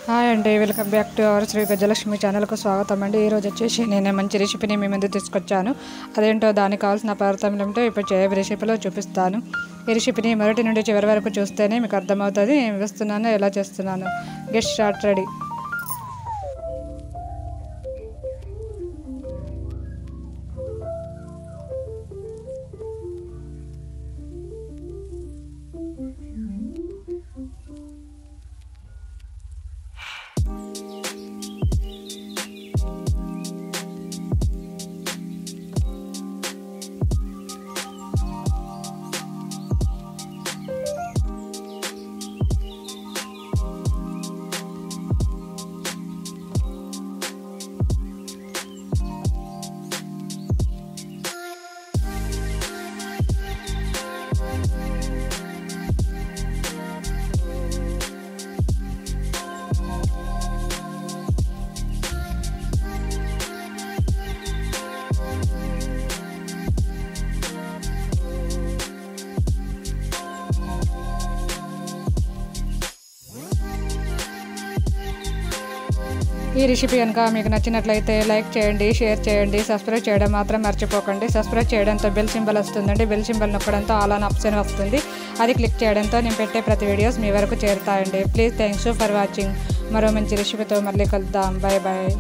Hi అండి, welcome back to our Sri Gaja Lakshmi ఛానల్కు స్వాగతం అండి. ఈరోజు వచ్చేసి నేను మంచి రెసిపీని మీ ముందు తీసుకొచ్చాను. అదేంటో దానికి కావాల్సిన పదార్థాలు ఏమిటో ఇప్పుడు చేయబోయే రెసిపీలో చూపిస్తాను. ఈ రెసిపీని మొదటి నుండి చివరి వరకు చూస్తేనే మీకు అర్థమవుతుంది ఏం వేస్తున్నాను, ఎలా చేస్తున్నాను. Get start ready. ఈ రెసిపీ కనుక మీకు నచ్చినట్లయితే లైక్ చేయండి, షేర్ చేయండి, సబ్స్క్రైబ్ చేయడం మాత్రం మర్చిపోకండి. సబ్స్క్రైబ్ చేయడంతో బెల్ సింబల్ వస్తుందండి. బెల్ సింబల్ నొక్కడంతో ఆల్ ఆన్ ఆప్షన్ వస్తుంది. అది క్లిక్ చేయడంతో నేను పెట్టే ప్రతి వీడియోస్ మీ వరకు చేరుతాయండి. Please thanks for watching. మరో మంచి రెసిపీతో మళ్ళీ కలుద్దాం. Bye bye.